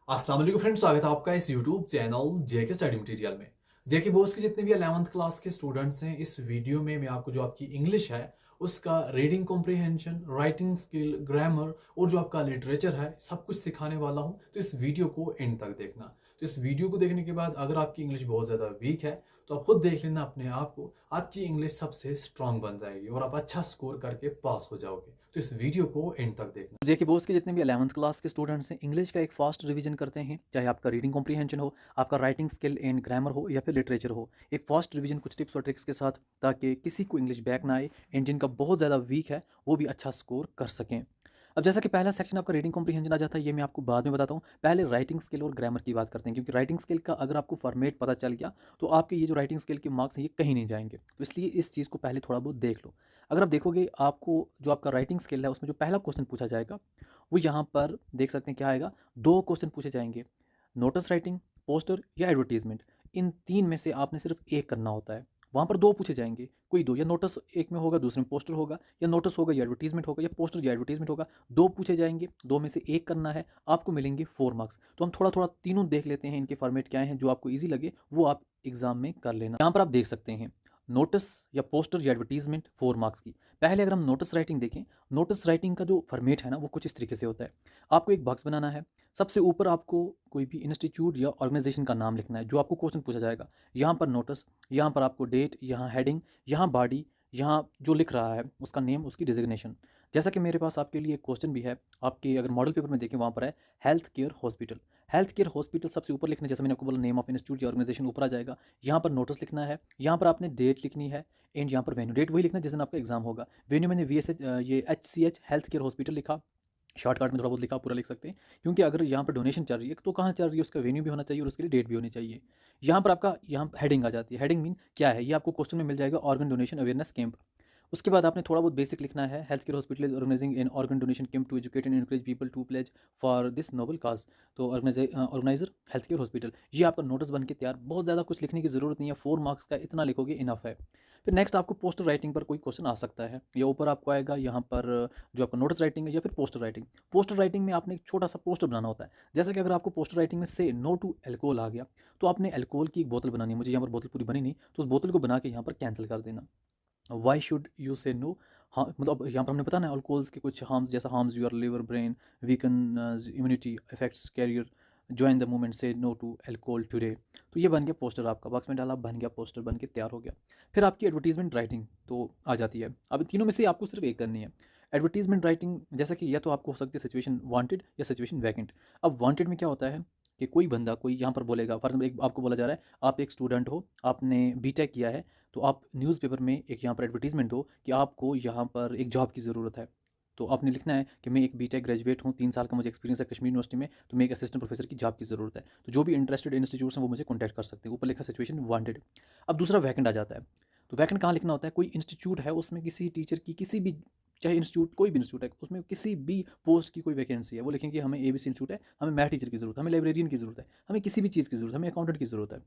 अस्सलाम वालेकुम फ्रेंड्स, स्वागत है आपका इस यूट्यूब चैनल जेके स्टडी मटेरियल में। जेके बोर्ड के जितने भी 11th क्लास के स्टूडेंट्स हैं, इस वीडियो में मैं आपको जो आपकी इंग्लिश है उसका reading comprehension, writing skill, grammar और जो आपका लिटरेचर है सब कुछ सिखाने वाला हूं। तो इस वीडियो को एंड तक देखना। तो इस वीडियो को देखने के बाद अगर आपकी इंग्लिश बहुत ज़्यादा वीक है तो आप खुद देख लेना अपने आप को, आपकी इंग्लिश सबसे स्ट्रांग बन जाएगी और आप अच्छा स्कोर करके पास हो जाओगे। तो इस वीडियो को एंड तक देखना। जेके बोर्ड्स के जितने भी 11th क्लास के स्टूडेंट्स हैं, इंग्लिश का एक फास्ट रिवीजन करते हैं, चाहे आपका रीडिंग कॉम्प्रिहेंशन हो, आपका राइटिंग स्किल एंड ग्रामर हो या फिर लिटरेचर हो। एक फास्ट रिवीजन कुछ टिप्स और ट्रिक्स के साथ, ताकि किसी को इंग्लिश बैक ना आए एंड जिनका बहुत ज़्यादा वीक है वो भी अच्छा स्कोर कर सकें। अब जैसा कि पहला सेक्शन आपका रीडिंग कॉम्प्रिहेंशन आ जाता है, ये मैं आपको बाद में बताता हूँ। पहले राइटिंग स्किल और ग्रामर की बात करते हैं, क्योंकि राइटिंग स्किल का अगर आपको फॉर्मेट पता चल गया तो आपके ये जो राइटिंग स्किल के मार्क्स हैं ये कहीं नहीं जाएंगे। तो इसलिए इस चीज़ को पहले थोड़ा बहुत देख लो। अगर आप देखोगे, आपको जो आपका राइटिंग स्किल है उसमें जो पहला क्वेश्चन पूछा जाएगा वो यहाँ पर देख सकते हैं क्या आएगा। दो क्वेश्चन पूछे जाएंगे, नोटिस राइटिंग, पोस्टर या एडवर्टीजमेंट। इन तीन में से आपने सिर्फ एक करना होता है। वहाँ पर दो पूछे जाएंगे, कोई दो, या नोटिस एक में होगा दूसरे में पोस्टर होगा, या नोटिस होगा या एडवर्टीजमेंट होगा, या पोस्टर या एडवर्टीजमेंट होगा। दो पूछे जाएंगे, दो में से एक करना है, आपको मिलेंगे 4 मार्क्स। तो हम थोड़ा थोड़ा तीनों देख लेते हैं, इनके फॉर्मेट क्या हैं, जो आपको ईजी लगे वो आप एग्जाम में कर लेना। यहाँ पर आप देख सकते हैं नोटिस या पोस्टर या एडवर्टीजमेंट 4 मार्क्स की। पहले अगर हम नोटिस राइटिंग देखें, नोटिस राइटिंग का जो फॉर्मेट है ना वो कुछ इस तरीके से होता है। आपको एक बॉक्स बनाना है, सबसे ऊपर आपको कोई भी इंस्टीट्यूट या ऑर्गेनाइजेशन का नाम लिखना है जो आपको क्वेश्चन पूछा जाएगा। यहाँ पर नोटिस, यहाँ पर आपको डेट, यहाँ हेडिंग, यहाँ बॉडी, यहाँ जो लिख रहा है उसका नेम, उसकी डिजिग्नेशन। जैसा कि मेरे पास आपके लिए एक क्वेश्चन भी है, आपके अगर मॉडल पेपर में देखें वहाँ पर है health care hospital. Health care hospital सबसे ऊपर लिखना है, जैसे मैंने आपको बोला नेम ऑफ इंस्टीट्यूट या ऑर्गेनाइजेशन ऊपर आ जाएगा। यहाँ पर नोटिस लिखना है, यहाँ पर आपने डेट लिखनी है एंड यहाँ पर वेन्यू। डेट वही लिखना है जिस दिन आपका एग्जाम होगा। वेन्यू मैंने VSH ये HCH हेल्थ केयर हॉस्पिटल लिखा, शॉर्टकट में थोड़ा बहुत लिखा, पूरा लिख सकते हैं, क्योंकि अगर यहाँ पर डोनेशन चल रही है तो कहाँ चल रही है उसका वेन्यू भी होना चाहिए और उसके लिए डेट भी होनी चाहिए। यहाँ पर आपका यहाँ हेडिंग आ जाती है। हेडिंग मीन क्या है, ये आपको क्वेश्चन में मिल जाएगा, ऑर्गन डोनेशन अवेयरनेस कैंप। उसके बाद आपने थोड़ा बहुत बेसिक लिखना है, health care hospital is organising an organ donation camp to educate and encourage people to pledge for this noble cause. तो ऑर्गेनाइजर हेल्थ केयर हॉस्पिटल, ये आपका नोटिस बन के तैयार। बहुत ज़्यादा कुछ लिखने की ज़रूरत नहीं है, 4 मार्क्स का इतना लिखोगे इनफ है। फिर नेक्स्ट आपको पोस्टर राइटिंग पर कोई क्वेश्चन आ सकता है, या ऊपर आपको आएगा यहाँ पर जो आपका नोटिस राइटिंग है या फिर पोस्टर राइटिंग। पोस्टर राइटिंग में आपने एक छोटा सा पोस्टर बनाना होता है। जैसा कि अगर आपको पोस्टर राइटिंग में से नो टू एल्कोहल आ गया तो आपने एल्कोहल की एक बोतल बनानी है। मुझे यहाँ पर बोतल पूरी बनी नहीं, तो उस बोतल को बना के यहाँ पर कैंसिल कर देना। वाई शुड यू से नो। हाँ, मतलब यहाँ पर हमने पता ना अल्कोहल्स के कुछ हार्म्स, जैसा harms your liver, brain, weaken immunity, affects career, join the movement, say no to alcohol today. तो ये बन गया पोस्टर, आपका बॉक्स में डाला, बन गया पोस्टर, बन के तैयार हो गया। फिर आपकी एडवर्टीजमेंट राइटिंग तो आ जाती है। अब तीनों में से आपको सिर्फ एक करनी है। एडवर्टीजमेंट राइटिंग जैसा कि या तो आपको हो सकती है सिचुएशन वांटेड या सिचुएशन वैकेंट। अब वांटेड में क्या होता है कि कोई बंदा कोई यहाँ पर बोलेगा, फॉर एग्जाम्पल एक आपको बोला जा रहा है, आप एक स्टूडेंट हो, आपने बीटेक किया है, तो आप न्यूज़पेपर में एक यहाँ पर एडवर्टीजमेंट दो कि आपको यहाँ पर एक जॉब की ज़रूरत है। तो आपने लिखना है कि मैं एक बीटेक ग्रेजुएट हूँ, 3 साल का मुझे एक्सपीरियंस है कश्मीर यूनिवर्सिटी में, तो मैं एक असिस्टेंट प्रोफेसर की जॉब की ज़रूरत है। तो जो भी इंटरेस्टेड इंस्टीट्यूट्स हैं वो मुझे कॉन्टैक्ट कर सकते हैं। ऊपर लिखा सिचुएशन वांटेड। अब दूसरा वैकेंट आ जाता है। तो वैकेंट कहाँ लिखना होता है, कोई इंस्टीट्यूट है उसमें किसी टीचर की किसी भी, चाहे इंस्टीट्यूट कोई भी इंस्टीट्यूट है, उसमें किसी भी पोस्ट की कोई वैकेंसी है, वो लिखेंगे हमें ABC इंस्टीट्यूट है, हमें मैथ टीचर की ज़रूरत है, हमें लाइब्रेरियन की ज़रूरत है, हमें किसी भी चीज़ की ज़रूरत है, हमें अकाउंटेंट की ज़रूरत है,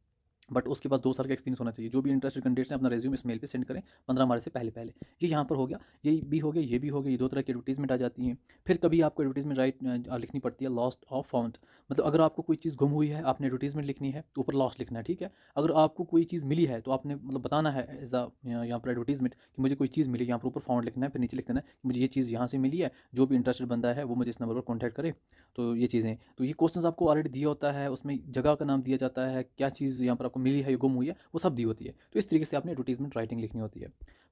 बट उसके पास 2 साल का एक्सपीरियंस होना चाहिए। जो भी इंटरेस्टेड कैंडिडेट्स हैं अपना रेज्यूम इस मेल पे सेंड करें 15 मार्च से पहले पहले। ये यहाँ पर हो गया, ये भी हो गया, ये भी हो गया। ये 2 तरह की एडवर्टीजमेंट आ जाती हैं। फिर कभी आपको एडवर्टीजमेंट लिखनी पड़ती है लॉस्ट ऑफ फाउंड। मतलब अगर आपको कोई चीज़ गुम हुई है, आपने एडवर्टीजमेंट लिखनी है तो ऊपर लॉस्ट लिखना है, ठीक है। अगर आपको कोई चीज़ मिली है तो आपने मतलब बताना है एज अ यहाँ पर एडवर्टीजमेंट कि मुझे कोई चीज़ मिली, यहाँ पर ऊपर फाउंड लिखना है, फिर नीचे लिख देना है कि मुझे ये चीज़ यहाँ से मिली है, जो भी इंटरेस्टेड बंदा है वो मुझे इस नंबर पर कॉन्टैक्ट करे। तो ये चीज़ें, तो ये क्वेश्चंस आपको ऑलरेडी दिया होता है, उसमें जगह का नाम दिया जाता है, क्या चीज़ यहाँ पर आपको मिली है या गुम हुई है वो सब दी होती है। तो इस तरीके से आपने एडवर्टीजमेंट राइटिंग लिखनी होती है।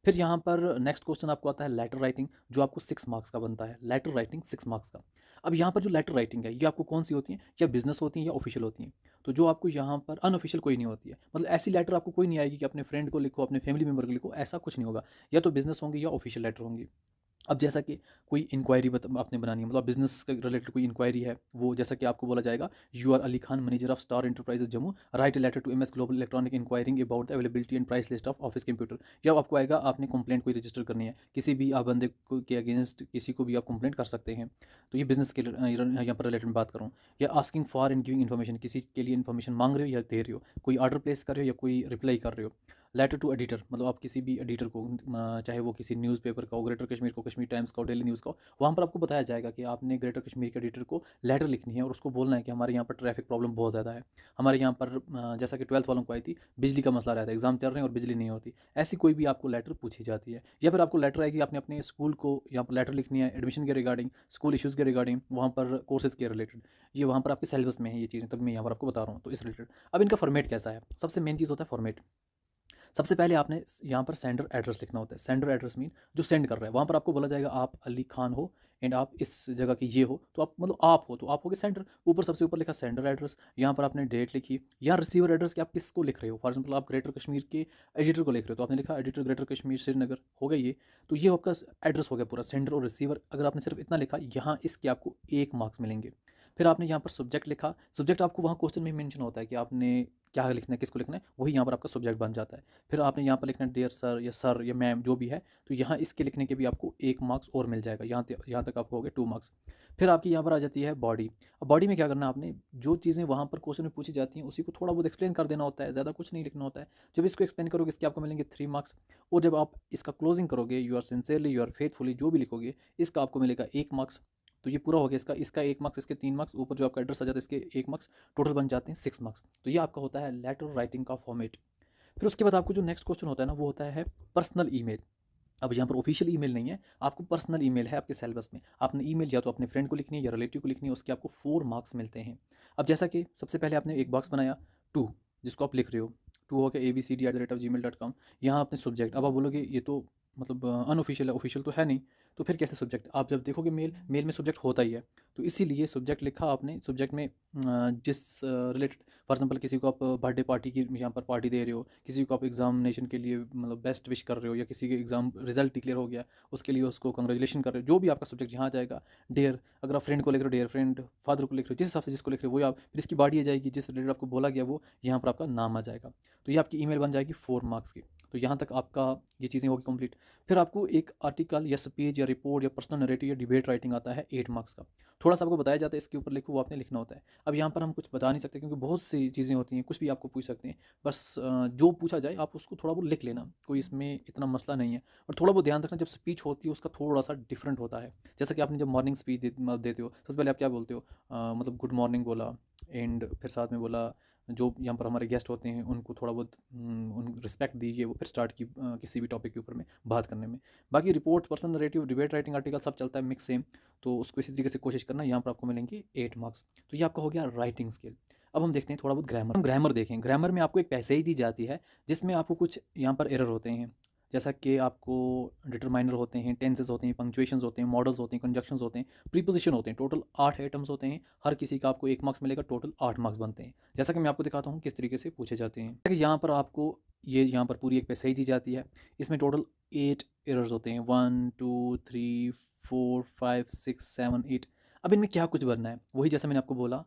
फिर यहाँ पर नेक्स्ट क्वेश्चन आपको आता है लेटर राइटिंग, जो आपको 6 मार्क्स का बनता है। लेटर राइटिंग 6 मार्क्स का। अब यहाँ पर जो लेटर राइटिंग है ये आपको कौन सी होती है, या बिजनेस होती है या ऑफिशियल होती है। तो जो आपको यहाँ पर अनऑफिशियल कोई नहीं होती है, मतलब ऐसी लेटर आपको कोई नहीं आएगी कि अपने फ्रेंड को लिखो, अपने फैमिली मेम्बर को लिखो, ऐसा कुछ नहीं होगा। या तो बिजनेस होंगी या ऑफिशियल लेटर होंगी। अब जैसा कि कोई इंक्वायरी आपने बनानी है, मतलब बिजनेस के रिलेटेड कोई इंक्वायरी है, वो जैसा कि आपको बोला जाएगा, you are Ali Khan, manager of Star Enterprises Jammu, write a letter to MS Global Electronic inquiring about the availability and price list of office computer. या आपको आएगा आपने कंप्लेंट कोई रजिस्टर करनी है, किसी भी आप बंदे के अगेंस्ट किसी को भी आप कंप्लेंट कर सकते हैं। तो ये बिजनेस के यहाँ पर रिलेटेड बात करूँ। या asking for and giving information, किसी के लिए इन्फॉर्मेशन मांग रहे हो या दे रहे हो, कोई ऑर्डर प्लेस कर रहे हो या कोई रिप्लाई कर रहे हो। लेटर टू एडिटर, मतलब आप किसी भी एडिटर को, चाहे वो किसी न्यूज़पेपर का हो, ग्रेटर कश्मीर को, कश्मीर टाइम्स का हो, डेली न्यूज़ का हो, वहाँ पर आपको बताया जाएगा कि आपने ग्रेटर कश्मीर के एडिटर को लेटर लिखनी है और उसको बोलना है कि हमारे यहाँ पर ट्रैफिक प्रॉब्लम बहुत ज़्यादा है, हमारे यहाँ पर जैसा कि 12th वालों को आई थी, बिजली का मसला रहता है, एग्जाम चल रहे हैं और बिजली नहीं होती, ऐसी कोई भी आपको लेटर पूछी जाती है। या फिर आपको लेटर आएगी, आपने अपने स्कूल को यहाँ पर लेटर लिखनी है एडमिशन के रिगार्डिंग, स्कूल इश्यूज़ के रिगार्डिंग, वहाँ पर कोर्सेज़ के रिलेटेड, ये वहाँ पर आपके सिलेबस में है ये चीज़ें, तब मैं यहाँ पर आपको बता रहा हूँ तो इस रिलेटेड। अब इनका फॉर्मेट कैसा है, सबसे मेन चीज़ होता है फॉर्मेट। सबसे पहले आपने यहाँ पर सेंडर एड्रेस लिखना होता है। सेंडर एड्रेस मीन जो सेंड कर रहा है, वहाँ पर आपको बोला जाएगा आप अली खान हो एंड आप इस जगह के ये हो, तो आप मतलब आप हो तो आप हो गए सेंडर। ऊपर सबसे ऊपर लिखा सेंडर एड्रेस, यहाँ पर आपने डेट लिखी। यहाँ रिसीवर एड्रेस कि आप किसको लिख रहे हो, फॉर एग्जाम्पल आप ग्रेटर कश्मीर के एडिटर को लिख रहे हो तो आपने लिखा एडिटर ग्रेटर कश्मीर श्रीनगर, हो गया ये। तो ये आपका एड्रेस हो गया पूरा, सेंडर और रिसीवर। अगर आपने सिर्फ इतना लिखा, यहाँ इसके आपको 1 मार्क्स मिलेंगे। फिर आपने यहाँ पर सब्जेक्ट लिखा, सब्जेक्ट आपको वहाँ क्वेश्चन में मेंशन होता है कि आपने क्या लिखना है, किसको लिखना है, वही यहाँ पर आपका सब्जेक्ट बन जाता है। फिर आपने यहाँ पर लिखना है डियर सर या मैम जो भी है, तो यहाँ इसके लिखने के भी आपको 1 मार्क्स और मिल जाएगा। यहाँ तक आप हो गए 2 मार्क्स। फिर आपकी यहाँ पर आ जाती है बॉडी। अब बॉडी में क्या करना है आपने, जो चीज़ें वहाँ पर क्वेश्चन में पूछी जाती हैं उसी को थोड़ा बहुत एक्सप्लेन कर देना होता है, ज़्यादा कुछ नहीं लिखना होता है। जब इसको एक्सप्लेन करोगे इसके आपको मिलेंगे 3 मार्क्स। और जब आप इसका क्लोजिंग करोगे, yours sincerely, yours faithfully, जो भी लिखोगे, इसका आपको मिलेगा 1 मार्क्स। तो ये पूरा हो गया इसका, इसका 1 मार्क्स, इसके 3 मार्क्स, ऊपर जो आपका एड्रेस आ जाता है इसके 1 मार्क्स, टोटल बन जाते हैं 6 मार्क्स। तो ये आपका होता है लेटर राइटिंग का फॉर्मेट। फिर उसके बाद आपको जो नेक्स्ट क्वेश्चन होता है ना, वो होता है पर्सनल ईमेल। अब यहाँ पर ऑफिशियल ईमेल नहीं है, आपको पर्सनल ईमेल है आपके सिलेबस में। आपने ईमेल या तो अपने फ्रेंड को लिखनी है या रिलेटिव को लिखनी है, उसके आपको 4 मार्क्स मिलते हैं। अब जैसा कि सबसे पहले आपने एक बॉक्स बनाया 2, जिसको आप लिख रहे हो, 2 हो गया abcd@gmail.com। यहाँ आपने सब्जेक्ट, अब आप बोलोगे ये तो मतलब अनऑफिशियल है, ऑफिशियल तो है नहीं, तो फिर कैसे सब्जेक्ट। आप जब देखोगे मेल में सब्जेक्ट होता ही है, तो इसीलिए सब्जेक्ट लिखा आपने। सब्जेक्ट में जिस रिलेटेड, फॉर एग्जांपल किसी को आप बर्थडे पार्टी की यहाँ पर पार्टी दे रहे हो, किसी को आप एग्जामिनेशन के लिए मतलब बेस्ट विश कर रहे हो, या किसी के एग्जाम रिजल्ट डिक्लेयर हो गया उसके लिए उसको कंग्रेचुलेशन कर रहे हो, जो भी आपका सब्जेक्ट यहाँ जाएगा। डेयर, अगर आप फ्रेंड को लिख रहे हो डेयर फ्रेंड, फादर को लिख रहे हो, जिस हिसाब से जिसको लिख रहे हो वो आप, फिर इसकी बॉडी आ जाएगी, जिस रिलेटेड आपको बोला गया वो यहाँ पर आपका नाम आ जाएगा। तो ये आपकी ईमेल बन जाएगी 4 मार्क्स की। तो यहाँ तक आपका ये चीज़ें होगी कंप्लीट। फिर आपको एक आर्टिकल या स्पीच या रिपोर्ट या पर्सनल नरेटिव या डिबेट राइटिंग आता है 8 मार्क्स का। थोड़ा सा आपको बताया जाता है इसके ऊपर लिखो, वो आपने लिखना होता है। अब यहाँ पर हम कुछ बता नहीं सकते क्योंकि बहुत सी चीज़ें होती हैं, कुछ भी आपको पूछ सकते हैं। बस जो पूछा जाए आप उसको थोड़ा बहुत लिख लेना, कोई इसमें इतना मसला नहीं है। और थोड़ा बहुत ध्यान रखना, जब स्पीच होती है उसका थोड़ा सा डिफरेंट होता है। जैसा कि आपने जब मॉर्निंग स्पीच देते हो, सबसे पहले आप क्या बोलते हो, मतलब गुड मॉर्निंग बोला, एंड फिर साथ में बोला जो यहाँ पर हमारे गेस्ट होते हैं उनको थोड़ा बहुत उन रिस्पेक्ट दीजिए, वो फिर स्टार्ट की किसी भी टॉपिक के ऊपर में बात करने में। बाकी report, personal narrative, debate writing, article सब चलता है मिक्स सेम। तो उसको इसी तरीके से कोशिश करना, यहाँ पर आपको मिलेंगे 8 मार्क्स। तो ये आपका हो गया राइटिंग स्किल। अब हम देखते हैं थोड़ा बहुत ग्रामर। हम ग्रामर देखें, ग्रामर में आपको एक पैसेज दी जाती है जिसमें आपको कुछ यहाँ पर एरर होते हैं, जैसा कि आपको डिटरमाइनर होते हैं, टेंसेस होते हैं, पंक्चुएशंस होते हैं, मॉडल्स होते हैं, कंजक्शंस होते हैं, प्रीपोजिशन होते हैं। टोटल 8 आइटम्स होते हैं, हर किसी का आपको 1 मार्क्स मिलेगा, टोटल 8 मार्क्स बनते हैं। जैसा कि मैं आपको दिखाता हूँ किस तरीके से पूछे जाते हैं। जैसे कि यहाँ पर आपको ये यहाँ पर पूरी एक पैसेज दी जाती है, इसमें टोटल 8 एरर्स होते हैं, 1 2 3 4 5 6 7 8। अब इनमें क्या कुछ भरना है, वही जैसा मैंने आपको बोला,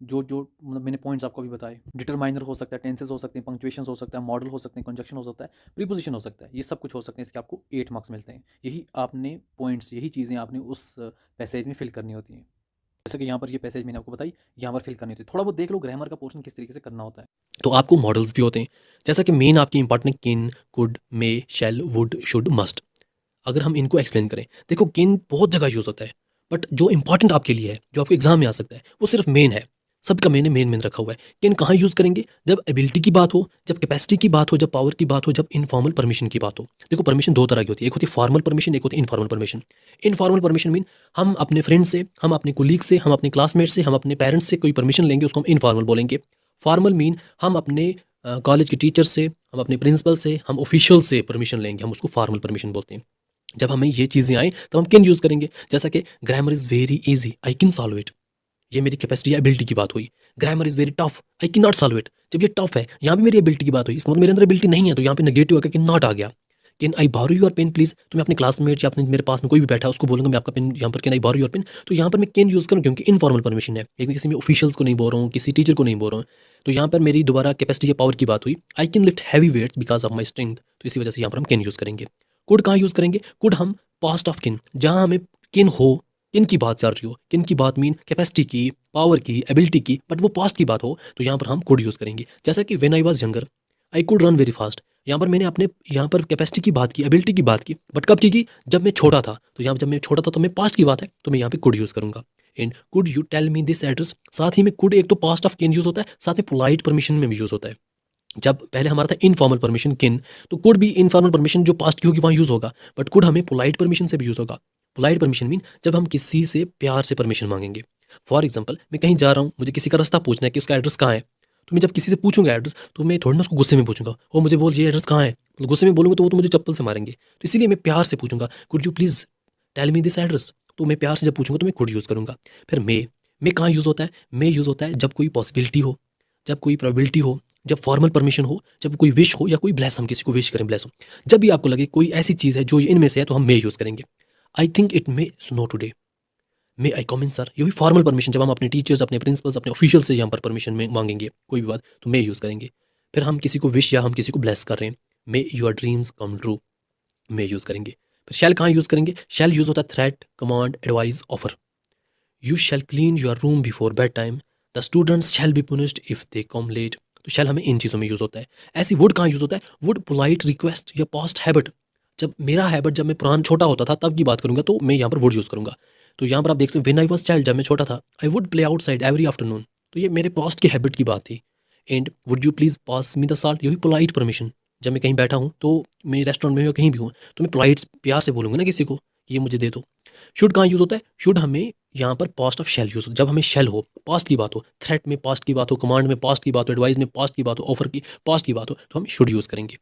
जो जो मतलब मैंने पॉइंट्स आपको अभी बताए। डिटरमाइनर हो सकता है, टेंसेस हो सकते हैं, पंक्चुएशंस हो सकता है, मॉडल हो सकते हैं, कंजक्शन हो सकता है, प्रीपोजिशन हो सकता है, ये सब कुछ हो सकते हैं। इसके आपको 8 मार्क्स मिलते हैं। यही आपने पॉइंट्स, यही चीज़ें आपने उस पैसेज में फिल करनी होती हैं। जैसे कि यहाँ पर ये पैसेज मैंने आपको बताई, यहाँ पर फिल करनी होती है। थोड़ा बहुत देख लो ग्रामर का पोर्शन किस तरीके से करना होता है। तो आपको मॉडल्स भी होते हैं, जैसा कि मेन आपकी important can, could, may, shall, would, should, must. अगर हम इनको एक्सप्लेन करें, देखो किन बहुत जगह यूज़ होता है, बट जो इंपॉर्टेंट आपके लिए है, जो आपके एग्जाम में आ सकता है, वो सिर्फ मेन है। सबका मेन मेन रखा हुआ है। किन कहाँ यूज़ करेंगे, जब एबिलिटी की बात हो, जब कैपेसिटी की बात हो, जब पावर की बात हो, जब इनफॉर्मल परमिशन की बात हो। देखो परमिशन 2 तरह की होती है, एक होती है फॉर्मल परमिशन, एक होती है informal permission. Informal permission mean हम अपने फ्रेंड से, हम अपने कोलीग से, हम अपने क्लासमेट से, हम अपने पेरेंट्स से कोई परमिशन लेंगे, उसको हम इनफॉर्मल बोलेंगे। फॉर्मल मीन हम अपने कॉलेज के टीचर से, हम अपने प्रिंसिपल से, हम ऑफिशियल से परमिशन लेंगे, हम उसको फॉर्मल परमिशन बोलते हैं। जब हमें ये चीज़ें आए तो हम कैन यूज़ करेंगे, जैसा कि grammar is very easy, I can solve it. ये मेरी कैपेसिटी या एबिलिटी की बात हुई। Grammar is very tough, I can not solve it. जब ये टफ है, यहाँ भी मेरी एबिलिटी की बात हुई, इसका मतलब मेरे अंदर एबिलिटी नहीं है, तो यहाँ पे नेगेटिव आकर कैन नॉट आ गया। Can I borrow your pen please, तो मैं अपने क्लासमेट या अपने मेरे पास में कोई भी बैठा है उसको बोलूँगा मैं आपका पेन, यहाँ पर can I borrow your pen. तो यहाँ पर मैं कैन यूज़ करूँ क्योंकि इनफॉर्मल परमिशन है, लेकिन किसी में ऑफिशियल्स को नहीं बोल रहा हूँ, किसी टीचर को नहीं बोल रहा हूँ। तो यहाँ पर मेरी दोबारा कैपेसिटी या पावर की बात हुई। I can lift heavy weights because of my strength, तो इसी वजह से यहाँ पर हम कैन यूज़ करेंगे। कुड कहाँ यूज़ करेंगे, कुड हम पास्ट ऑफ किन, जहाँ हमें किन हो, किन की बात चल रही हो, किन की बात मीन कैपेसिटी की, पावर की, एबिलिटी की, बट वो पास्ट की बात हो, तो यहाँ पर हम कुड यूज़ करेंगे। जैसा कि when I was younger I could run very fast, यहाँ पर मैंने अपने यहाँ पर कैपेसिटी की बात की, एबिलिटी की बात की, बट कब की जब मैं छोटा था। तो यहाँ जब मैं छोटा था तो मैं पास्ट की बात है, तो मैं यहाँ पे कुड यूज़ करूँगा। And could you tell me this address, साथ ही में कुड एक तो पास्ट ऑफ कैन यूज़ होता है, साथ में पोलाइट परमिशन में भी यूज़ होता है। जब पहले हमारा था इनफॉर्मल परमिशन किन, तो कुड भी इनफॉर्मल परमिशन जो पास्ट की होगी वहाँ यूज़ होगा, बट कुड हमें पोलाइट परमिशन से भी यूज़ होगा। पोलाइट परमिशन मीन जब हम किसी से प्यार से परमिशन मांगेंगे। फॉर एग्जाम्पल, मैं कहीं जा रहा हूँ, मुझे किसी का रास्ता पूछना है कि उसका एड्रेस कहाँ है, तो मैं जब किसी से पूछूंगा एड्रेस, तो मैं थोड़ी ना उसको गुस्से में पूछूंगा, वो मुझे बोल ये एड्रेस कहाँ है, मतलब गुस्से में बोलूँगा तो वो तो मुझे चप्पल से मारेंगे। तो इसीलिए मैं प्यार से पूछूंगा, could you please tell me this address. तो मैं प्यार से जब पूछूंगा तो मैं कुड यूज़ करूँगा। फिर मे कहाँ यूज़ होता है? मे यूज़ होता है जब कोई पॉसिबिलिटी हो, जब कोई प्रोबेबिलिटी हो, जब फॉर्मल परमिशन हो, जब कोई विश हो, या कोई ब्लेस, हम किसी को विश करें, ब्लेस हो। जब भी आपको लगे कोई ऐसी चीज़ है जो इनमें से है, तो हम मे यूज़ करेंगे। I think it may snow today, may I come in sir, ये भी फॉर्मल परमिशन, जब हम अपने टीचर्स, अपने प्रिंसिपल्स, अपने ऑफिशियल से यहाँ पर परमिशन में मांगेंगे कोई भी बात, तो मे यूज़ करेंगे। फिर हम किसी को विश या हम किसी को ब्लेस कर रहे हैं, मे your dreams come true, may use करेंगे। फिर शैल कहाँ यूज़ करेंगे? शैल यूज़ होता है threat, command, advice, offer. You shall clean your room before bed time, the students shall be punished if they come late. तो शैल हमें इन चीज़ों में यूज़ होता है। ऐसी वुड कहाँ यूज़ होता है? वुड पोलाइट रिक्वेस्ट या पास्ट हैबिट। जब मेरा हैबिट, जब मैं पुराना छोटा होता था तब की बात करूंगा, तो मैं यहाँ पर वुड यूज़ करूंगा। तो यहाँ पर आप देख सकते, व्हेन आई वाज चाइल्ड, जब मैं छोटा था, I would play outside every afternoon. तो ये मेरे पास्ट की हैबिट की बात थी। And would you please pass me the salt, ये भी पोलाइट परमिशन। जब मैं कहीं बैठा हूँ, तो मैं रेस्टोरेंट में हूँ या कहीं भी हूँ, तो मैं पोलाइट प्यार से बोलूँगा ना किसी को कि ये मुझे दे दो। शुड कहाँ यूज़ होता है? शुड हमें यहाँ पर पास्ट ऑफ शैल यूज़ हो, जब हमें शैल हो, पास्ट की बात हो, थ्रेट में पास्ट की बात हो, कमांड में पास्ट की बात हो, एडवाइस में पास्ट की बात हो, ऑफर की पास्ट की बात हो, तो हम शुड यूज़ करेंगे।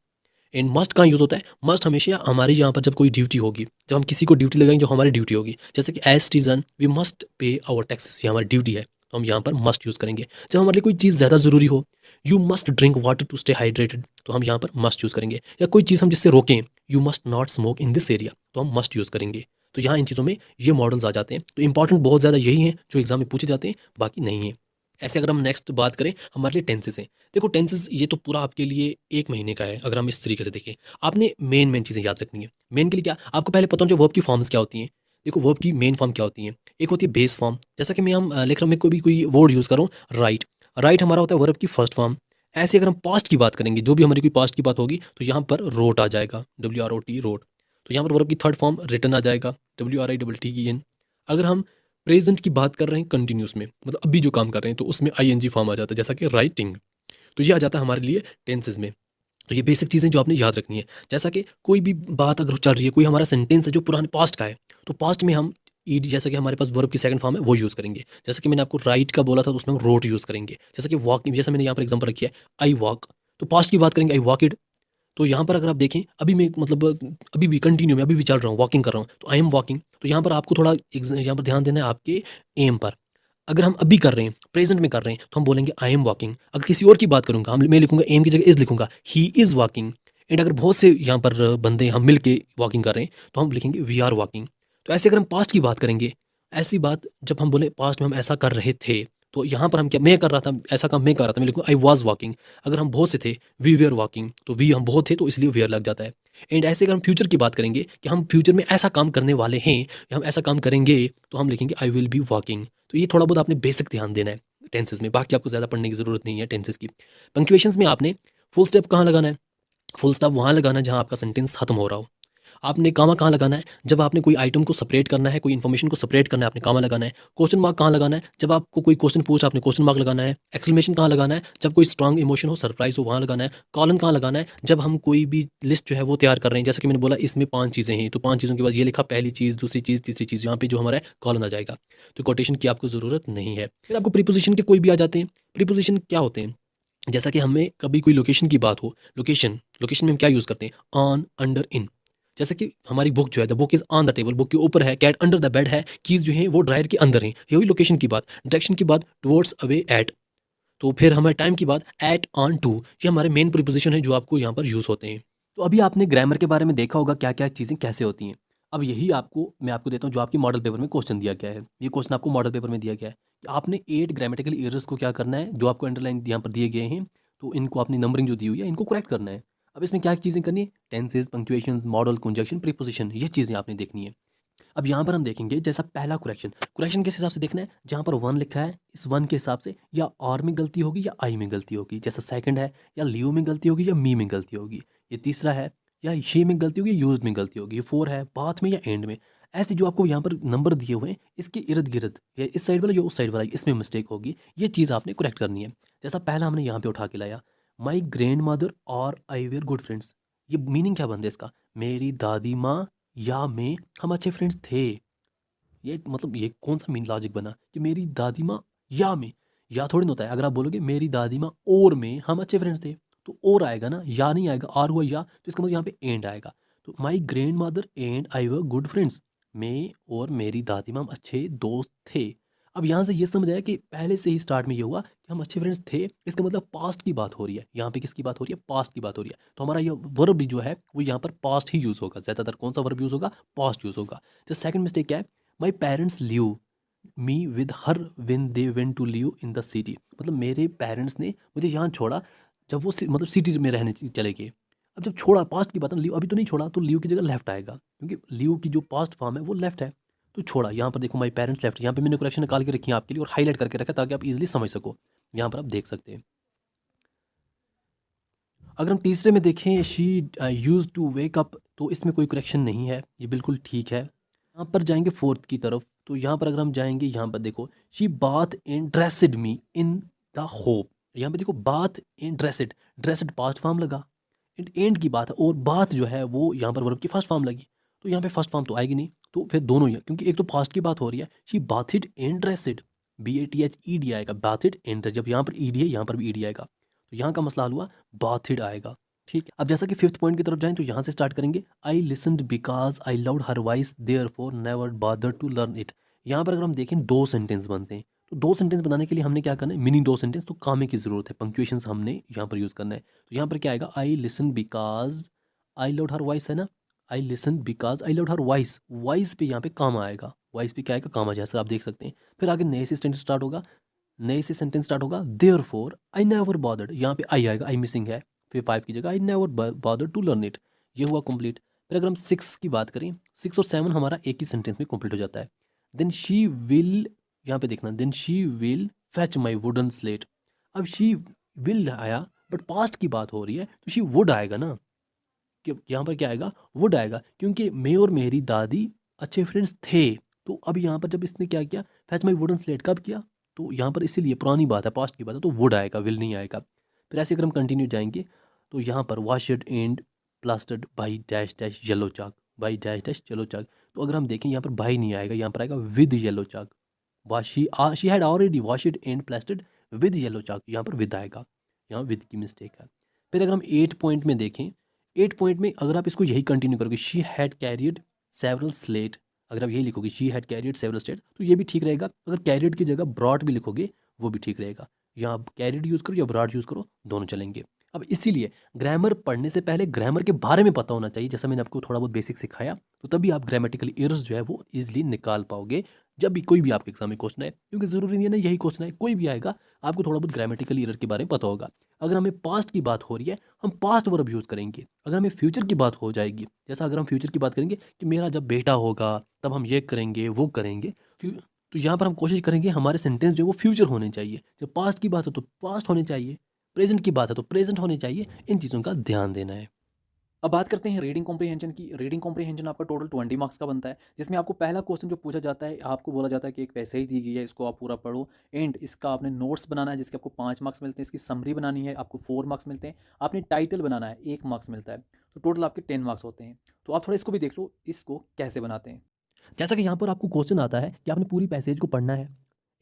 एंड मस्ट कहाँ यूज़ होता है? मस्ट हमेशा हमारी यहाँ पर जब कोई ड्यूटी होगी, जब हम किसी को ड्यूटी लगाएंगे जो हमारी ड्यूटी होगी, जैसे कि as citizen we must pay our taxes, ये हमारी ड्यूटी है, तो हम यहाँ पर मस्ट यूज़ करेंगे। जब हमारे लिए कोई चीज़ ज़्यादा ज़रूरी हो, you must drink water to stay hydrated, तो हम यहाँ पर मस्ट यूज़ करेंगे। या कोई चीज़ हम जिससे रोकें, you must not smoke in this area, तो हम मस्ट यूज़ करेंगे। तो यहाँ इन चीज़ों में ये मॉडल्स आ जाते हैं। तो इंपॉर्टेंट बहुत ज़्यादा यही हैं जो एग्जाम में पूछे जाते हैं, बाकी नहीं है। ऐसे अगर हम नेक्स्ट बात करें, हमारे लिए टेंसेस हैं। देखो टेंसेस ये तो पूरा आपके लिए 1 महीने का है, अगर हम इस तरीके से देखें। आपने मेन चीज़ें याद रखनी है। मेन के लिए क्या? आपको पहले पता होना चाहिए वर्ब की फॉर्म्स क्या होती हैं। देखो वर्ब की मेन फॉर्म क्या होती है? एक होती है बेस फॉर्म, जैसा कि मैं हम लिख रहा हूँ, मैं कोई वर्ड यूज़ कर रहा हूँ, राइट। राइट हमारा होता है वर्ब की फर्स्ट फॉर्म। ऐसे अगर हम पास्ट की बात करेंगे, जो भी हमारी कोई पास्ट की बात होगी, तो यहाँ पर रोट आ जाएगा, WROT, रोट। तो यहाँ पर वर्ब की थर्ड फॉर्म रिटन आ जाएगा, WRITTEN। अगर हम प्रेजेंट की बात कर रहे हैं कंटिन्यूस में, मतलब अभी जो काम कर रहे हैं, तो उसमें ING फॉर्म आ जाता है, जैसा कि राइटिंग। तो ये आ जाता है हमारे लिए टेंसेस में। तो ये बेसिक चीज़ें जो आपने याद रखनी है। जैसा कि कोई भी बात अगर चल रही है, कोई हमारा सेंटेंस है जो पुराने पास्ट का है, तो पास्ट में हम ईड, जैसा कि हमारे पास वर्ब की सेकंड फॉर्म है, वो यूज़ करेंगे। जैसे कि मैंने आपको राइट का बोला था, तो उसमें हम रोट यूज़ करेंगे। जैसे कि वॉक, जैसे मैंने यहाँ पर एग्जाम्पल रखी है, आई वॉक, तो पास्ट की बात करेंगे, आई वॉक इट। तो यहाँ पर अगर आप देखें, अभी मैं मतलब अभी भी कंटिन्यू में अभी भी चल रहा हूँ, वॉकिंग कर रहा हूँ, तो आई एम वॉकिंग। तो यहाँ पर आपको थोड़ा यहाँ पर ध्यान देना है आपके एम पर। अगर हम अभी कर रहे हैं, प्रेजेंट में कर रहे हैं, तो हम बोलेंगे आई एम वॉकिंग। अगर किसी और की बात करूँगा, मैं लिखूंगा एम की जगह इज लिखूंगा, ही इज़ वॉकिंग। एंड अगर बहुत से यहाँ पर बंदे हम मिल के वॉकिंग कर रहे हैं, तो हम लिखेंगे वी आर वॉकिंग। तो ऐसे अगर हम पास्ट की बात करेंगे, ऐसी बात जब हम बोले पास्ट में हम ऐसा कर रहे थे, तो यहाँ पर हम क्या, मैं कर रहा था, ऐसा काम मैं कर रहा था, मैं लिखूंगा आई वॉज वॉकिंग। अगर हम बहुत से थे, वी वेयर वॉकिंग, तो वी हम बहुत थे, तो इसलिए वेयर लग जाता है। एंड ऐसे अगर हम फ्यूचर की बात करेंगे कि हम फ्यूचर में ऐसा काम करने वाले हैं या हम ऐसा काम करेंगे, तो हम लिखेंगे आई विल बी वॉकिंग। तो ये थोड़ा बहुत आपने बेसिक ध्यान देना है टेंसेस में, बाकी आपको ज़्यादा पढ़ने की ज़रूरत नहीं है टेंसेस की। पंक्चुएशंस में आपने फुल स्टॉप कहाँ लगाना है? फुल स्टॉप वहाँ लगाना है जहाँ आपका सेंटेंस खत्म हो रहा हो। आपने कामा कहाँ लगाना है? जब आपने कोई आइटम को सेपरेट करना है, कोई इन्फॉर्मेशन को सेपरेट करना है, आपने कामा लगाना है। क्वेश्चन मार्क कहाँ लगाना है? जब आपको कोई क्वेश्चन पूछा, आपने क्वेश्चन मार्क लगाना है। एक्सक्लेमेशन कहाँ लगाना है? जब कोई स्ट्रांग इमोशन हो, सरप्राइज हो, वहाँ लगाना है। कॉलन कहाँ लगाना है? जब हम कोई भी लिस्ट जो है वो तैयार कर रहे हैं, जैसे कि मैंने बोला इसमें 5 चीज़ें हैं, तो 5 चीज़ों के बाद ये लिखा, पहली चीज़, दूसरी चीज़, तीसरी चीज़, यहाँ पे जो हमारा कॉलन आ जाएगा। तो कोटेशन की आपको ज़रूरत नहीं है। फिर आपको प्रीपोजिशन के कोई भी आ जाते हैं। प्रीपोजिशन क्या होते हैं? जैसा कि हमें कभी कोई लोकेशन की बात हो, लोकेशन लोकेशन में हम क्या यूज़ करते हैं? ऑन, अंडर, इन। जैसे कि हमारी बुक जो है, the book is on the table, book के ऊपर है, कैट अंडर द बेड है, कीज़ जो हैं वो ड्रायर के अंदर हैं। ये हुई लोकेशन की बात। डायरेक्शन की बात, टुवर्ड्स, अवे, एट। तो फिर हमारे टाइम की बात, एट, ऑन, टू। ये हमारे मेन प्रीपोजिशन है जो आपको यहाँ पर यूज़ होते हैं। तो अभी आपने ग्रामर के बारे में देखा होगा क्या क्या चीज़ें कैसे होती हैं। अब यही आपको मैं आपको देता हूँ जो आपके मॉडल पेपर में क्वेश्चन दिया गया है। ये क्वेश्चन आपको मॉडल पेपर में दिया गया है कि आपने 8 ग्रामेटिकल एरर्स को क्या करना है, जो आपको अंडरलाइन यहाँ पर दिए गए हैं, तो इनको अपनी नंबरिंग जो दी हुई है इनको करेक्ट करना है। अब इसमें क्या चीज़ें करनी है? Tenses, punctuations, model, conjunction, preposition, ये चीज़ें आपने देखनी है। अब यहाँ पर हम देखेंगे जैसा पहला करेक्शन, करेक्शन किस हिसाब से देखना है? जहाँ पर 1 लिखा है, इस 1 के हिसाब से या आर में गलती होगी या आई में गलती होगी। जैसा सेकंड है, या लियो में गलती होगी या मी में गलती होगी। ये तीसरा है, या ये में गलती होगी, यूज़ में गलती होगी, ये 4 है, बाथ में या एंड में। ऐसे जो आपको यहाँ पर नंबर दिए हुए हैं, इसके इर्द-गिर्द या इस साइड वाला या उस साइड वाला, इसमें मिस्टेक होगी। ये चीज़ आपने करेक्ट करनी है। जैसा पहला हमने यहाँ पे उठा के लाया, माई ग्रैंडमदर और आई वेर गुड फ्रेंड्स। ये मीनिंग क्या बनता है इसका? मेरी दादी माँ या मैं, हम अच्छे फ्रेंड्स थे। ये मतलब ये कौन-सा मीन लॉजिक बना कि मेरी दादी माँ या मैं? या थोड़ी ना होता है। अगर आप बोलोगे मेरी दादी माँ और मैं, हम अच्छे फ्रेंड्स थे, तो और आएगा ना, या नहीं आएगा। आर हुआ या, तो इसका मतलब यहाँ पे एंड आएगा। तो my grandmother and I were good friends. मैं और मेरी दादी माँ हम अच्छे दोस्त थे। अब यहाँ से ये समझ आया कि पहले से ही स्टार्ट में ये हुआ कि हम अच्छे फ्रेंड्स थे, इसका मतलब पास्ट की बात हो रही है। यहाँ पे किसकी बात हो रही है? पास्ट की बात हो रही है। तो हमारा ये वर्ब जो है वो यहाँ पर पास्ट ही यूज़ होगा। ज़्यादातर कौन सा वर्ब यूज़ होगा? पास्ट यूज़ होगा। जो सेकंड मिस्टेक क्या है? My parents leave me with her when they went to live in the city. मतलब मेरे पेरेंट्स ने मुझे यहाँ छोड़ा जब वो मतलब सिटी में रहने चले गए। अब जब छोड़ा, पास्ट की बात है ना, लीव अभी तो नहीं छोड़ा, तो लीव की जगह लेफ्ट आएगा, क्योंकि लीव की जो पास्ट फॉर्म है वो लेफ्ट है। तो छोड़ा, यहाँ पर देखो माई पेरेंट्स लेफ्ट, यहाँ पे मैंने करेक्शन निकाल के रखी है आपके लिए और हाईलाइट करके रखा ताकि आप इजीली समझ सको। यहाँ पर आप देख सकते हैं। अगर हम तीसरे में देखें, she use to wake up, तो इसमें कोई करेक्शन नहीं है, ये बिल्कुल ठीक है। यहाँ पर जाएंगे फोर्थ की तरफ, तो यहाँ पर अगर हम जाएंगे, यहाँ पर देखो she bath in dressed me in the hope. यहाँ पे देखो bath in dressed, dressed past form लगा, एंड की बात है, और बात जो है वो यहाँ पर वर्ब की फर्स्ट फॉर्म लगी, तो यहाँ पे फर्स्ट फॉर्म तो आएगी नहीं, तो फिर दोनों ही है, क्योंकि एक तो पास्ट की बात हो रही है, शी बाथिड एंड ड्रेसड, BATHED आएगा, बाथिड एंड, जब यहाँ पर ईडी है यहाँ पर भी ईडी आएगा, तो यहाँ का मसला हल हुआ, बाथिड आएगा। ठीक है, अब जैसा कि फिफ्थ पॉइंट की तरफ जाएं, तो यहाँ से स्टार्ट करेंगे, I listened because I loved her voice therefore never bother to learn it. यहाँ पर अगर हम देखें, दो सेंटेंस बनते हैं, तो दो सेंटेंस बनाने के लिए हमने क्या करना है? मीनिंग दो सेंटेंस, तो कामे की ज़रूरत है, पंक्चुएशंस हमने यहाँ पर यूज़ करना है। तो यहाँ पर क्या आएगा? I listen because I loved her voice, है ना, I listen because I loved her voice, voice पे यहाँ पे कामा आएगा, वॉइस पे क्या आएगा? कामा, जैसा आप देख सकते हैं। फिर आगे नए से सेंटेंस स्टार्ट होगा, नए से सेंटेंस स्टार्ट होगा, देयरफॉर आई नेवर बॉदर्ड, यहाँ पे आई आएगा, आई मिसिंग है, फिर 5 की जगह I never bothered to learn it, ये हुआ कंप्लीट। फिर अगर हम 6 की बात करें, 6 और 7 हमारा एक ही सेंटेंस में कंप्लीट हो जाता है। देन शी विल, यहाँ पे देखना, then she will fetch my wooden slate. अब शी विल आया, बट पास्ट की बात हो रही है, तो शी वुड आएगा ना, कि यहाँ पर क्या आएगा? वुड आएगा, क्योंकि मैं और मेरी दादी अच्छे फ्रेंड्स थे। तो अब यहाँ पर जब इसने क्या किया, फैच माई वुडन स्लेट, कब किया? तो यहाँ पर इसीलिए पुरानी बात है, पास्ट की बात है, तो वुड आएगा, विल नहीं आएगा। फिर ऐसे अगर हम कंटिन्यू जाएंगे, तो यहाँ पर washed and plastered by dash dash yellow chalk, by dash dash yellow chalk. तो अगर हम देखें, यहाँ पर बाई नहीं आएगा, यहाँ पर आएगा with yellow chalk. She had already washed and plastered with yellow chalk, यहाँ पर विद आएगा, यहाँ विद की मिस्टेक है। फिर अगर हम 8 पॉइंट में देखें, 8 पॉइंट में अगर आप इसको यही कंटिन्यू करोगे, she had carried several slate, अगर आप यही लिखोगे she had carried several slate, तो ये भी ठीक रहेगा। अगर कैरियड की जगह ब्रॉड भी लिखोगे, वो भी ठीक रहेगा। यहाँ आप कैरियड यूज़ करो या ब्रॉड यूज़ करो, दोनों चलेंगे। अब इसीलिए ग्रामर पढ़ने से पहले ग्रामर के बारे में पता होना चाहिए, जैसा मैंने आपको थोड़ा बहुत बेसिक सिखाया, तो तभी आप ग्रामेटिकल एरर्स जो है वो ईजिली निकाल पाओगे जब भी कोई भी आपके एग्जाम में क्वेश्चन है, क्योंकि ज़रूरी नहीं है ना यही क्वेश्चन है, कोई भी आएगा, आपको थोड़ा बहुत ग्रामेटिकल एरर के बारे में पता होगा। अगर हमें पास्ट की बात हो रही है, हम पास्ट वर्ब यूज़ करेंगे। अगर हमें फ्यूचर की बात हो जाएगी, जैसा अगर हम फ्यूचर की बात करेंगे कि मेरा जब बेटा होगा तब हम ये करेंगे वो करेंगे, तो यहाँ पर हम कोशिश करेंगे हमारे सेंटेंस जो है वो फ्यूचर होने चाहिए। जब पास्ट की बात हो तो पास्ट होने चाहिए, प्रेजेंट की बात है तो प्रेजेंट होने चाहिए। इन चीज़ों का ध्यान देना है। अब बात करते हैं रीडिंग कॉम्प्रीहेंशन की। रीडिंग कॉम्प्रीहेंशन आपका टोटल 20 मार्क्स का बनता है, जिसमें आपको पहला क्वेश्चन जो पूछा जाता है, आपको बोला जाता है कि एक पैसेज दी गई है, इसको आप पूरा पढ़ो, एंड इसका आपने नोट्स बनाना है जिसके आपको 5 मार्क्स मिलते हैं, इसकी समरी बनानी है, आपको 4 मार्क्स मिलते हैं, आपने टाइटल बनाना है, 1 मार्क्स मिलता है, तो टोटल आपके 10 मार्क्स होते हैं। तो आप थोड़ा इसको भी देख लो, इसको कैसे बनाते हैं। जैसा कि यहाँ पर आपको क्वेश्चन आता है कि आपने पूरी पैसेज को पढ़ना है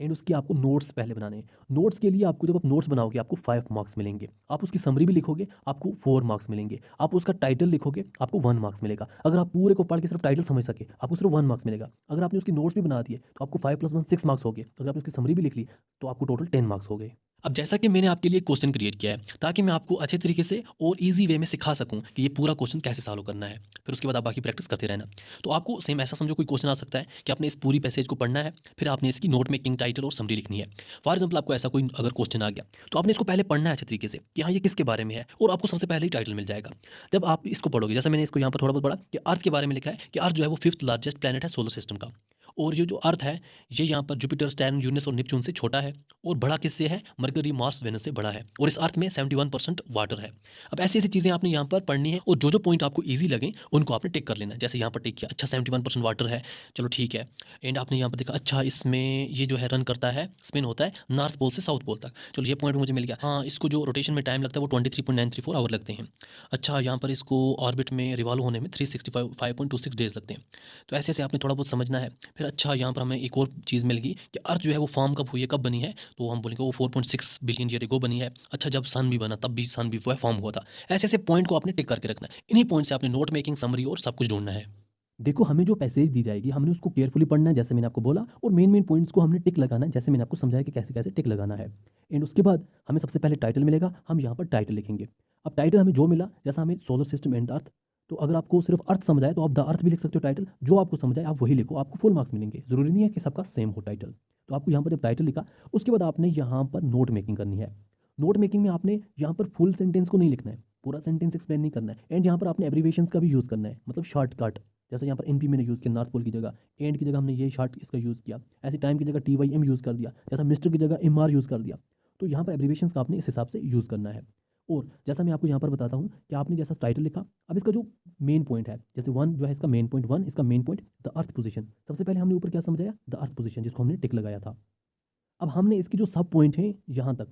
एंड उसकी आपको नोट्स पहले बनाने हैं। नोट्स के लिए आपको, जब आप नोट्स बनाओगे, आपको 5 मार्क्स मिलेंगे। आप उसकी समरी भी लिखोगे, आपको 4 मार्क्स मिलेंगे। आप उसका टाइटल लिखोगे, आपको 1 मार्क्स मिलेगा। अगर आप पूरे को पढ़ के सिर्फ टाइटल समझ सके, आपको सिर्फ 1 मार्क्स मिलेगा। अगर आपने उसकी नोट्स भी बना दिए तो आपको 5 + 1 6 मार्क्स हो गए। अगर आपने उसकी समरी भी लिख ली तो आपको टोटल 10 मार्क्स हो गए। अब जैसा कि मैंने आपके लिए क्वेश्चन क्रिएट किया है ताकि मैं आपको अच्छे तरीके से और ईजी वे में सिखा सकूं कि ये पूरा क्वेश्चन कैसे सॉल्व करना है, फिर उसके बाद आप बाकी प्रैक्टिस करते रहना। तो आपको सेम ऐसा समझो, कोई क्वेश्चन आ सकता है कि आपने इस पूरी पैसेज को पढ़ना है, फिर आपने इसकी नोट मेकिंग, टाइटल और समरी लिखनी है। फॉर एग्जाम्पल, आपको ऐसा कोई अगर क्वेश्चन आ गया तो आपने इसको पहले पढ़ना है अच्छे तरीके से कि हाँ ये किसके बारे में है, और आपको सबसे पहले ही टाइटल मिल जाएगा। जब आप इसको पढ़ोगे, जैसे मैंने इसको यहाँ पर थोड़ा बहुत पढ़ा कि अर्थ के बारे में लिखा है कि अर्थ जो है वो 5th लार्जेस्ट प्लैनेट है सोलर सिस्टम का, और ये जो अर्थ है ये यहाँ पर जुपिटर, सैटर्न, यूरेनस और नेपच्यून से छोटा है और बड़ा किससे है? मरकरी, मार्स, वेनस से बड़ा है और इस अर्थ में 71% वाटर है। अब ऐसी-ऐसी चीज़ें आपने यहाँ पर पढ़नी है और जो-जो पॉइंट आपको ईज़ी लगें उनको आपने टिक कर लेना है। जैसे यहाँ पर टिक किया, अच्छा 71% वाटर है, चलो ठीक है। एंड आपने यहाँ पर देखा अच्छा इसमें ये जो है रन करता है, स्पिन होता है नॉर्थ पोल से साउथ पोल तक। चलो ये पॉइंट मुझे मिल गया। हाँ, इसको जो रोटेशन में टाइम लगता है वो 23.934 आवर लगते हैं। अच्छा यहाँ पर इसको ऑर्बिट में रिवॉल्व होने में 365.26 डेज़ लगते हैं। तो ऐसे-ऐसे आपने थोड़ा बहुत समझना है। फिर अच्छा यहाँ पर हमें एक और चीज़ मिल गई कि अर्थ जो है वो फॉर्म कब हुई है, कब बनी है? तो हम बोलेंगे वो 4.6 बिलियन ईयर एगो बनी है। अच्छा जब सन भी बना तब भी सन भी वो है फॉर्म हुआ था। ऐसे-ऐसे पॉइंट को आपने टिक करके रखना है। इन्हीं पॉइंट से आपने नोट मेकिंग, समरी और सब कुछ ढूँढना है। देखो हमें जो पैसेज दी जाएगी हमने उसको केयरफुली पढ़ना है जैसे मैंने आपको बोला और मेन पॉइंट्स को हमने टिक लगाना है जैसे मैंने आपको समझाया कि कैसे-कैसे टिक लगाना है। एंड उसके बाद हमें सबसे पहले टाइटल मिलेगा, हम यहाँ पर टाइटल लिखेंगे। अब टाइटल हमें जो मिला जैसा हमें सोलर सिस्टम एंड अर्थ, तो अगर आपको सिर्फ अर्थ समझ आए तो आप द अर्थ भी लिख सकते हो टाइटल, जो आपको समझ आए आप वही लिखो, आपको फुल मार्क्स मिलेंगे। ज़रूरी नहीं है कि सबका सेम हो टाइटल। तो आपको यहाँ पर जब टाइटल लिखा उसके बाद आपने यहाँ पर नोट मेकिंग करनी है। नोट मेकिंग में आपने यहाँ पर फुल सेंटेंस को नहीं लिखना है, पूरा सेंटेंस एक्सप्लेन नहीं करना है एंड यहाँ पर आपने एब्रीविएशंस का भी यूज़ करना है, मतलब शॉर्टकट। जैसे यहाँ पर एनपी मैंने यूज़ किया नॉर्थ पोल की जगह, एंड की जगह हमने ये शॉर्ट इसका यूज़ किया, ऐसे टाइम की जगह TYM यूज़ कर दिया, जैसा मिस्टर की जगह MR यूज़ कर दिया। तो यहाँ पर एब्रीविएशंस का आपने इस हिसाब से यूज़ करना है। और जैसा मैं आपको यहाँ पर बताता हूँ कि आपने जैसा टाइटल लिखा, अब इसका जो मेन पॉइंट है, जैसे वन जो है इसका मेन पॉइंट वन, इसका main point the earth position. सबसे पहले हमने ऊपर क्या समझाया? द अर्थ पोजीशन, जिसको हमने टिक लगाया था। अब हमने इसकी जो सब पॉइंट हैं यहाँ तक,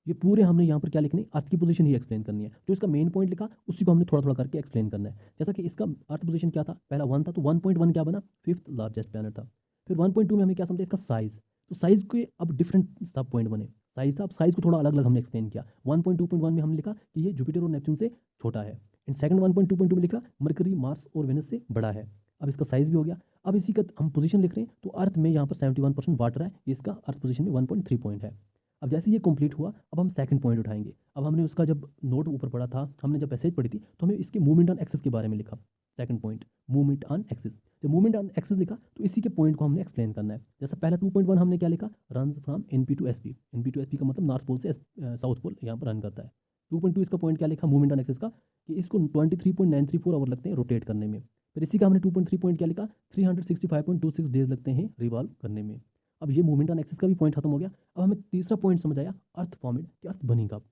ये पूरे हमने यहाँ पर क्या लिखने? अर्थ की पोजीशन ही एक्सप्लेन करनी है। जो इसका मेन पॉइंट लिखा उसी को हमने थोड़ा-थोड़ा करके एक्सप्लेन करना है। जैसा कि इसका अर्थ पोजीशन क्या था? पहला 1 था, तो 1.1 क्या बना? 5th लार्जेस्ट प्लैनेट था। फिर 1.2 में हमें क्या समझा? इसका साइज़। तो साइज़ के अब डिफरेंट सब पॉइंट बने। साइज़ था, अब साइज़ को थोड़ा अलग-अलग हमने एक्सप्लेन किया। 1.2.1 में हमने लिखा कि ये जुपिटर और नेपच्यून से छोटा है। एंड सेकंड 1.2.2 में लिखा मरकरी, मार्स और वेनस से बड़ा है। अब इसका साइज़ भी हो गया। अब इसी का हम पोजीशन लिख रहे हैं, तो अर्थ में यहाँ पर 71% वाटर है, ये इसका अर्थ पोजीशन में 1.3 पॉइंट है। अब जैसे ये कंप्लीट हुआ, अब हम सेकंड पॉइंट उठाएंगे। अब हमने उसका जब नोट ऊपर पढ़ा था, हमने जब पैसेज पढ़ी थी, तो हमें इसके मूवमेंट ऑन एक्सिस के बारे में लिखा। Second point movement on axis. जब मूवमेंट ऑन एक्सिस लिखा तो इसी के पॉइंट को हमने एक्सप्लेन करना है। जैसा पहला 2.1 हमने क्या लिखा? Run from NP to SP। NP to SP का मतलब नॉर्थ पोल से साउथ पोल यहाँ पर रन करता है। 2.2 इसका पॉइंट क्या लिखा मूवमेंट ऑन एक्सिस का? कि इसको 23.934 आवर लगते हैं रोटेट करने में। फिर इसी का हमने 2.3 पॉइंट क्या लिखा? 365.26 डेज लगते हैं रिवॉल्व करने में। अब ये मूवमेंट ऑन एक्सिस का भी पॉइंट खत्म हो गया। अब हमें तीसरा पॉइंट समझ आया, अर्थ फॉर्मेट कि अर्थ बनी कब।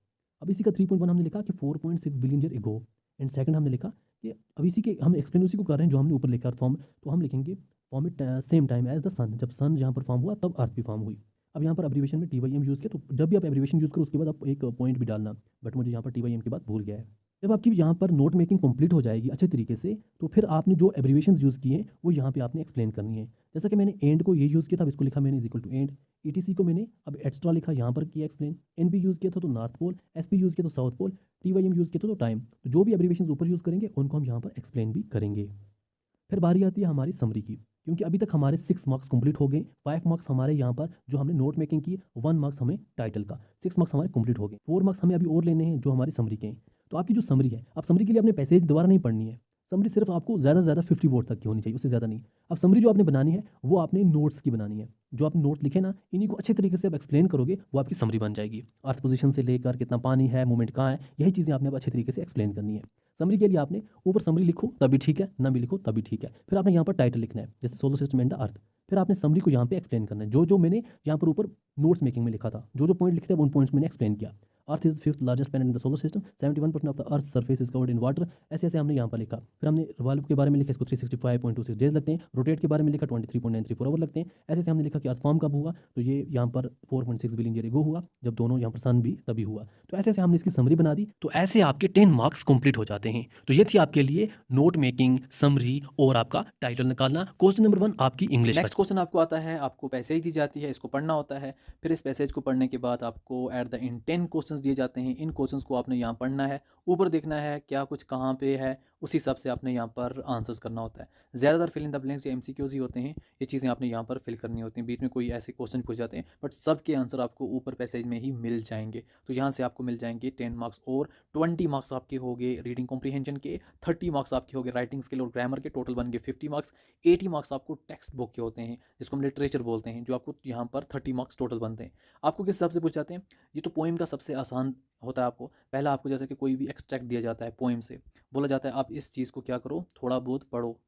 अब इसी का 3.1 हमने लिखा कि 4.6 billion year ago. And second हमने लिखा कि अब इसी के हम एक्सप्लेन उसी को कर रहे हैं जो हमने ऊपर लिखा अर्थ फॉर्म, तो हम लिखेंगे format same time as the sun. जब सन जहाँ पर फॉर्म हुआ तब अर्थ भी फॉर्म हुई। अब यहाँ पर एब्रीविएशन में TYM यूज़ किया, तो जब भी आप एब्रीविएशन यूज़ करो उसके बाद आप एक पॉइंट भी डालना, बट मुझे यहाँ पर TYM की बात भूल गया है। जब आपकी यहाँ पर नोट मेकिंग कंप्लीट हो जाएगी अच्छे तरीके से, तो फिर आपने जो एब्रीविएशंस यूज़ किए हैं वो यहाँ पे आपने एक्सप्लेन करनी है। जैसा कि मैंने एंड को ये यूज़ किया था, अब इसको लिखा मैंने is equal to and. ETC को मैंने अब एक्स्ट्रा लिखा, यहाँ पर किया एक्सप्लेन। NP यूज़ किया था तो नॉर्थ पोल, SP यूज़ किया तो साउथ पोल, TYM यूज़ किया तो टाइम। तो जो भी एब्रीविएशंस ऊपर यूज़ करेंगे उनको हम यहाँ पर एक्सप्लेन भी करेंगे। फिर बारी आती है हमारी समरी की, क्योंकि अभी तक हमारे 6 मार्क्स कंप्लीट हो गए। 5 मार्क्स हमारे यहाँ पर जो हमने नोट मेकिंग की, 1 मार्क्स हमें टाइटल का, 6 मार्क्स हमारे कंप्लीट हो गए। 4 मार्क्स हमें अभी और लेने हैं जो हमारी समरी के हैं। तो आपकी जो समरी है, अब समरी के लिए आपने पैसेज दोबारा नहीं पढ़नी है। समरी सिर्फ आपको ज़्यादा से ज़्यादा 50 वर्ड तक की होनी चाहिए, उससे ज़्यादा नहीं। अब समरी जो आपने बनानी है वो आपने नोट्स की बनानी है। जो आपने नोट लिखे ना, इन्हीं को अच्छे तरीके से आप एक्सप्लेन करोगे, वो आपकी समरी बन जाएगी। अर्थ पोजीशन से लेकर कितना पानी है, मूवमेंट कहाँ है, यही चीज़ें आपने अब अच्छे तरीके से एक्सप्लेन करनी है। समरी के लिए आपने ऊपर समरी लिखो तभी ठीक है, ना भी लिखो तभी ठीक है। फिर आपने यहाँ पर टाइटल लिखना है, जैसे solar system and the earth. फिर आपने समरी को यहाँ पे एक्सप्लेन करना है, जो जो मैंने यहाँ पर ऊपर नोट्स मेकिंग में लिखा था, जो जो पॉइंट लिखे थे उन पॉइंट्स मैंने एक्सप्लेन किया। Earth is 5th largest planet in the solar system, 71% of the earth surface is covered in water. ऐसे ऐसे हमने यहाँ पर लिखा। फिर हमने रिवॉल्व के बारे में लिखा, इसको 365.26 डेज लगते हैं। रोटेट के बारे में लिखा 23.934 आवर लगते हैं। ऐसे ऐसे हमने लिखा कि अर्थ फॉर्म कब हुआ, तो ये यहाँ पर 4.6 बिलियन ईयर एगो हुआ, जब दोनों यहाँ पर सन भी तभी हुआ। तो ऐसे ऐसे हमने इसकी समरी बना दी। तो ऐसे आपके 10 मार्क्स कंप्लीट हो जाते हैं। तो ये थी आपके लिए नोट मेकिंग, समरी और आपका टाइटल निकालना। क्वेश्चन नंबर 1 आपकी इंग्लिश। नेक्स्ट क्वेश्चन आपको आता है, आपको पैसेज दी जाती है, इसको पढ़ना होता है। फिर इस पैसेज को पढ़ने के बाद आपको एट द एंड 10 क्वेश्चंस दिए जाते हैं। इन क्वेश्चंस को आपने यहाँ पढ़ना है, ऊपर देखना है क्या कुछ कहाँ पे है, उसी हिसाब से आपने यहाँ पर आंसर्स करना होता है। ज़्यादातर फिल इन द ब्लैंक्स या MCQs ही होते हैं, ये चीज़ें आपने यहाँ पर फिल करनी होती हैं। बीच में कोई ऐसे क्वेश्चन पूछ जाते हैं, बट सबके आंसर आपको ऊपर पैसेज में ही मिल जाएंगे। तो यहाँ से आपको मिल जाएंगे 10 मार्क्स और 20 मार्क्स आपके हो गए रीडिंग कॉम्प्रीहेंशन के, 30 मार्क्स आपके हो गए राइटिंग स्किल और ग्रामर के, टोटल बन गए 50 मार्क्स। 80 मार्क्स आपको टेक्स्ट बुक के होते हैं, जिसको हम लिटरेचर बोलते हैं, जो आपको यहाँ पर 30 मार्क्स टोटल बनते हैं। आपको किस हिसाब से पूछ जाते हैं? ये तो पोइम का सबसे आसान होता है। आपको पहला आपको जैसे कि कोई भी एक्सट्रैक्ट दिया जाता है पोइम से, बोला जाता है आप इस चीज़ को क्या करो, थोड़ा बहुत पढ़ो।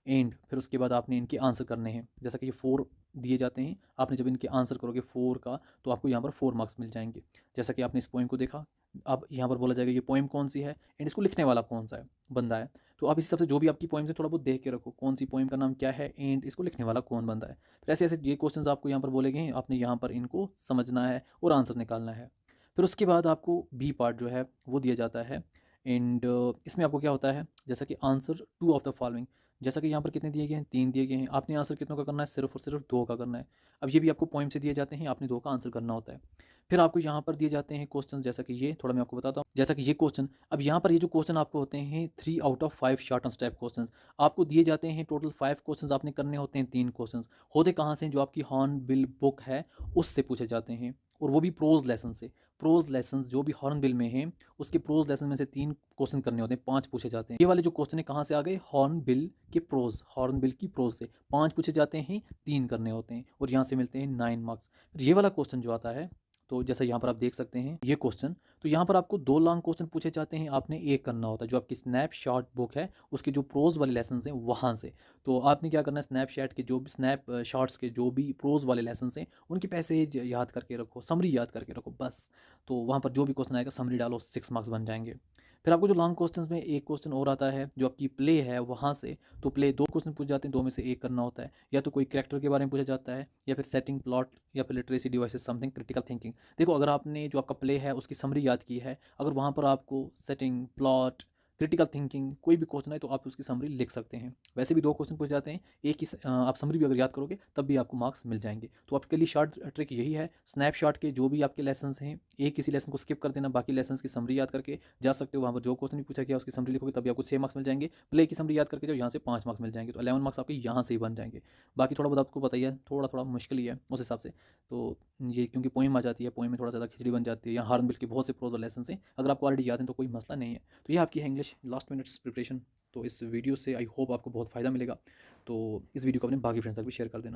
एंड फिर उसके बाद आपने इनके आंसर करने हैं। जैसा कि ये 4 दिए जाते हैं, आपने जब इनके आंसर करोगे 4 का तो आपको यहाँ पर 4 मार्क्स मिल जाएंगे। जैसा कि आपने इस पोइम को देखा, अब यहाँ पर बोला जाएगा ये पोइम कौन सी है एंड इसको लिखने वाला कौन सा है, बंदा है। तो आप इस हिसाब से जो भी आपकी पोइम्स है थोड़ा बहुत देख के रखो, कौन सी पोइम का नाम क्या है एंड इसको लिखने वाला कौन बंदा है। फिर ऐसे ऐसे ये क्वेश्चंस आपको यहाँ पर बोले गए हैं, आपने यहाँ पर इनको समझना है और आंसर निकालना है। फिर उसके बाद आपको बी पार्ट जो है वो दिया जाता है एंड इसमें आपको क्या होता है, जैसा कि आंसर 2 ऑफ द फॉलोइंग, जैसा कि यहाँ पर कितने दिए गए हैं, 3 दिए गए हैं, आपने आंसर कितनों का करना है, सिर्फ और सिर्फ 2 का करना है। अब ये भी आपको पॉइंट से दिए जाते हैं, आपने 2 का आंसर करना होता है। फिर आपको यहाँ पर दिए जाते हैं क्वेश्चन, जैसा कि ये थोड़ा मैं आपको बताता हूँ, जैसा कि ये क्वेश्चन, अब यहाँ पर ये जो क्वेश्चन आपको होते हैं 3 out of 5 short and step question आपको दिए जाते हैं। टोटल 5 क्वेश्चन आपने करने होते हैं, 3 क्वेश्चन होते कहाँ से, जो आपकी हॉर्नबिल बुक है उससे पूछे जाते हैं, और वो भी प्रोज लेसन से। प्रोज लेसन जो भी हॉर्नबिल में हैं उसके प्रोज लेसन में से 3 क्वेश्चन करने होते हैं, 5 पूछे जाते हैं। ये वाले जो क्वेश्चन है कहाँ से आ गए, हॉर्नबिल के प्रोज, हॉर्नबिल की प्रोज से 5 पूछे जाते हैं, 3 करने होते हैं और यहाँ से मिलते हैं 9 मार्क्स। फिर ये वाला क्वेश्चन जो आता है, तो जैसा यहाँ पर आप देख सकते हैं ये क्वेश्चन, तो यहाँ पर आपको 2 लॉन्ग क्वेश्चन पूछे जाते हैं, आपने एक करना होता है, जो आपकी स्नैपशॉट बुक है उसके जो प्रोज वाले लेसन हैं वहाँ से। तो आपने क्या करना है, स्नैपशॉट के जो भी स्नैप शॉट्स के जो भी प्रोज वाले लेसन हैं उनके पैसेज याद करके रखो, समरी याद करके रखो बस। तो वहाँ पर जो भी क्वेश्चन आएगा समरी डालो, 6 मार्क्स बन जाएंगे। फिर आपको जो लॉन्ग क्वेश्चन में एक क्वेश्चन और आता है जो आपकी प्ले है वहाँ से, तो प्ले 2 क्वेश्चन पूछ जाते हैं, 2 में से एक करना होता है, या तो कोई कैरेक्टर के बारे में पूछा जाता है, या फिर सेटिंग प्लॉट, या फिर literacy devices something critical thinking. देखो अगर आपने जो आपका प्ले है उसकी समरी याद की है, अगर वहाँ पर आपको सेटिंग प्लॉट क्रिटिकल थिंकिंग कोई भी क्वेश्चन है तो आप उसकी समरी लिख सकते हैं। वैसे भी 2 क्वेश्चन पूछ जाते हैं, एक ही आप समरी भी अगर याद करोगे तब भी आपको मार्क्स मिल जाएंगे। तो आपके लिए शॉर्ट ट्रिक यही है, स्नैपशॉट के जो भी आपके लेसन्स हैं एक किसी लेसन को स्किप कर देना, बाकी लेसन्स की समरी याद करके जा सकते हो। वहाँ पर जो क्वेश्चन भी पूछा गया उसकी समरी लिखोगे तभी आपको 6 मार्क्स मिल जाएंगे। प्ले की समरी याद करके जो यहाँ से 5 मार्क्स मिल जाएंगे, तो 11 मार्क्स आपके यहाँ से ही बन जाएंगे। बाकी थोड़ा बहुत आपको पता ही है, थोड़ा थोड़ा मुश्किल ही है उस हिसाब से। तो ये क्योंकि पोइम आ जाती है, पोइम में थोड़ा ज़्यादा खिचड़ी बन जाती है, या हॉर्नबिल के बहुत से प्रोज और लेसन हैं, अगर आपको ऑलरेडी याद है तो कोई मसला नहीं है। तो ये आपकी है इंग्लिश लास्ट मिनट्स प्रिपरेशन। तो इस वीडियो से आई होप आपको बहुत फ़ायदा मिलेगा, तो इस वीडियो को अपने बाकी फ्रेंड्स तक भी शेयर कर देना।